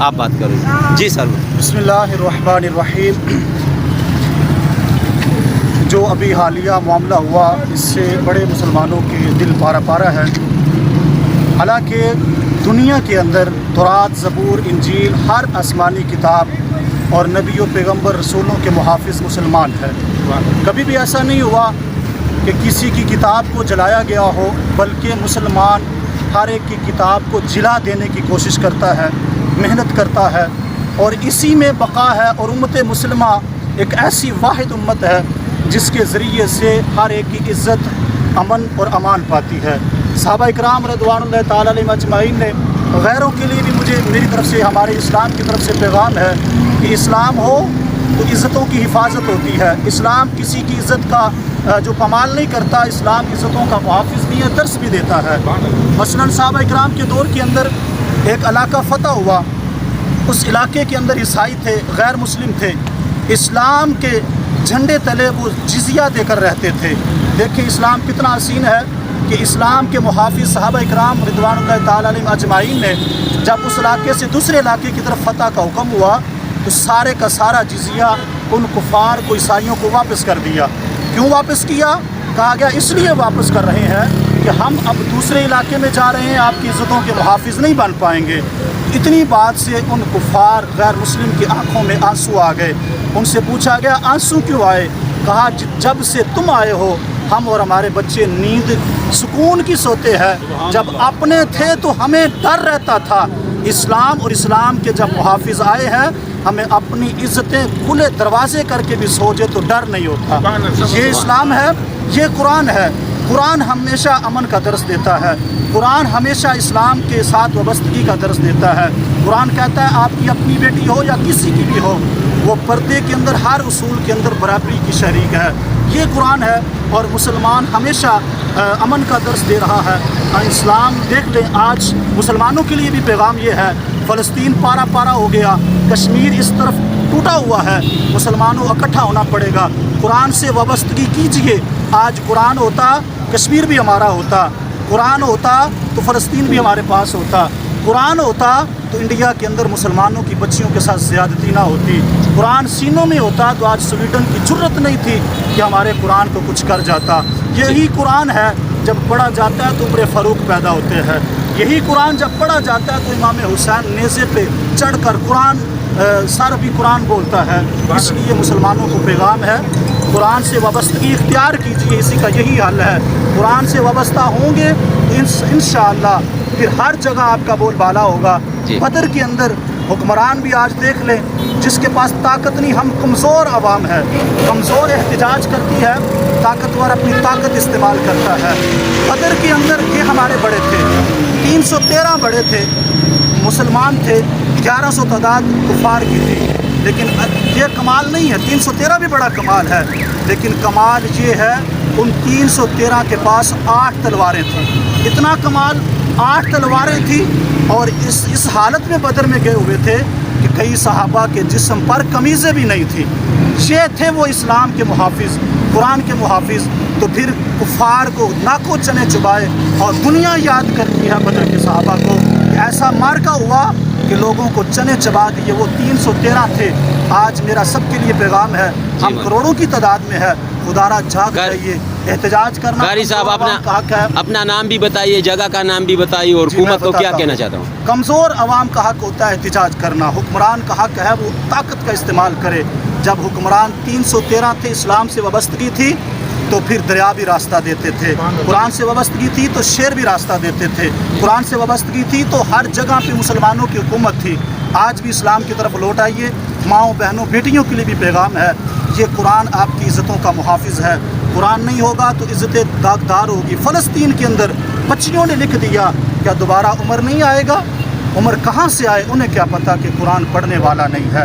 آپ بات کرو جی سر. بسمillahirrahmanirrahیم. جو ابھی حالیہ معاملہ ہوا اس سے بڑے مسلمانوں کے دل پارا پارا ہے. حالانکہ دنیا کے اندر تورات، زبور، انجیل، ہر آسمانی کتاب اور نبی و پیغمبر رسولوں کے محافظ مسلمان ہے. کبھی بھی ایسا نہیں ہوا کہ کسی کی کتاب کو جلایا گیا ہو، بلکہ مسلمان ہر ایک کی کتاب کو جلا دینے کی کوشش کرتا ہے، محنت کرتا ہے، اور اسی میں بقا ہے. اور امت مسلمہ ایک ایسی واحد امت ہے جس کے ذریعے سے ہر ایک کی عزت، امن اور امان پاتی ہے. صحابہ اکرام رضوان اللہ تعالیٰ علیہم اجمعین نے غیروں کے لیے بھی میری طرف سے، ہمارے اسلام کی طرف سے پیغام ہے کہ اسلام ہو تو عزتوں کی حفاظت ہوتی ہے. اسلام کسی کی عزت کا جو پامال نہیں کرتا، اسلام عزتوں کا محافظ بھی ہے، درس بھی دیتا ہے. مثلاً صحابہ اکرام کے دور کے اندر ایک علاقہ فتح ہوا. اس علاقے کے اندر عیسائی تھے، غیر مسلم تھے. اسلام کے جھنڈے تلے وہ جزیہ دے کر رہتے تھے. دیکھیں اسلام کتنا حسین ہے کہ اسلام کے محافظ صحابہ اکرام رضوان اللہ تعالیٰ علیہم اجمعین نے جب اس علاقے سے دوسرے علاقے کی طرف فتح کا حکم ہوا تو سارے کا سارا جزیہ ان کفار کو، عیسائیوں کو واپس کر دیا. کیوں واپس کیا؟ کہا گیا اس لیے واپس کر رہے ہیں کہ ہم اب دوسرے علاقے میں جا رہے ہیں، آپ کی عزتوں کے محافظ نہیں بن پائیں گے. اتنی بات سے ان کفار غیر مسلم کی آنکھوں میں آنسو آ گئے. ان سے پوچھا گیا آنسو کیوں آئے؟ کہا جب سے تم آئے ہو ہم اور ہمارے بچے نیند سکون کی سوتے ہیں. جب اپنے تھے تو ہمیں ڈر رہتا تھا. اسلام اور اسلام کے جب محافظ آئے ہیں ہمیں اپنی عزتیں کھلے دروازے کر کے بھی سو جائے تو ڈر نہیں ہوتا. یہ اسلام ہے، یہ قرآن ہے. قرآن ہمیشہ امن کا درس دیتا ہے. قرآن ہمیشہ اسلام کے ساتھ وابستگی کا درس دیتا ہے. قرآن کہتا ہے آپ کی اپنی بیٹی ہو یا کسی کی بھی ہو، وہ پردے کے اندر ہر اصول کے اندر برابری کی شریک ہے. یہ قرآن ہے اور مسلمان ہمیشہ امن کا درس دے رہا ہے. اسلام دیکھ لیں آج مسلمانوں کے لیے بھی پیغام یہ ہے. فلسطین پارا پارا ہو گیا، کشمیر اس طرف ٹوٹا ہوا ہے. مسلمانوں اکٹھا ہونا پڑے گا. قرآن سے وابستگی کیجئے. آج قرآن ہوتا کشمیر بھی ہمارا ہوتا، قرآن ہوتا تو فلسطین بھی ہمارے پاس ہوتا، قرآن ہوتا تو انڈیا کے اندر مسلمانوں کی بچیوں کے ساتھ زیادتی نہ ہوتی. قرآن سینوں میں ہوتا تو آج سویڈن کی جرت نہیں تھی کہ ہمارے قرآن کو کچھ کر جاتا. یہی قرآن ہے جب پڑھا جاتا ہے تو عمر فاروق پیدا ہوتے ہیں. یہی قرآن جب پڑھا جاتا ہے تو امام حسین نیزے پہ چڑھ کر قرآن سارا بھی قرآن بولتا ہے. اس لیے مسلمانوں کو پیغام ہے قرآن سے وابستگی اختیار کیجیے. اسی کا یہی حل ہے. قرآن سے وابستہ ہوں گے انشاءاللہ پھر ہر جگہ آپ کا بول بالا ہوگا. بدر کے اندر حکمران بھی آج دیکھ لیں جس کے پاس طاقت نہیں، ہم کمزور عوام ہے، کمزور احتجاج کرتی ہے، طاقتور اپنی طاقت استعمال کرتا ہے. بدر کے اندر یہ ہمارے بڑے تھے، 313 بڑے تھے، مسلمان تھے، 1100 تعداد کفار کی تھی. لیکن یہ کمال نہیں ہے، 313 بھی بڑا کمال ہے، لیکن کمال یہ ہے ان 313 کے پاس 8 تلواریں تھیں. اتنا کمال 8 تلواریں تھیں اور اس حالت میں بدر میں گئے ہوئے تھے کہ کئی صحابہ کے جسم پر قمیضیں بھی نہیں تھیں. یہ تھے وہ اسلام کے محافظ، قرآن کے محافظ. تو پھر کفار کو ناکو چنے چبائے اور دنیا یاد کرتی ہے بدر کے صحابہ کو. ایسا مارکا ہوا کہ لوگوں کو چنے چبا دیے. وہ 313 تھے. آج میرا سب کے لیے پیغام ہے، ہم کروڑوں کی تعداد میں ہے، خدارا جاگ جائیے. احتجاج کرنا قاری صاحب اپنا نام بھی بتائیے، جگہ کا نام بھی بتائیے اور حکومت کو کیا کہنا چاہتا ہوں. کمزور عوام کا حق ہوتا ہے احتجاج کرنا. حکمران کا حق ہے وہ طاقت کا استعمال کرے. جب حکمران 313 تھے، اسلام سے وابستگی تھی تو پھر دریا بھی راستہ دیتے تھے. قرآن سے وابستگی تھی تو شیر بھی راستہ دیتے تھے. قرآن سے وابستگی تھی تو ہر جگہ پہ مسلمانوں کی حکومت تھی. آج بھی اسلام کی طرف لوٹ آئیے. ماؤں بہنوں بیٹیوں کے لیے بھی پیغام ہے. یہ قرآن آپ کی عزتوں کا محافظ ہے. قرآن نہیں ہوگا تو عزتیں داغدار ہوگی. فلسطین کے اندر بچیوں نے لکھ دیا کیا دوبارہ عمر نہیں آئے گا؟ عمر کہاں سے آئے؟ انہیں کیا پتہ کہ قرآن پڑھنے والا نہیں ہے.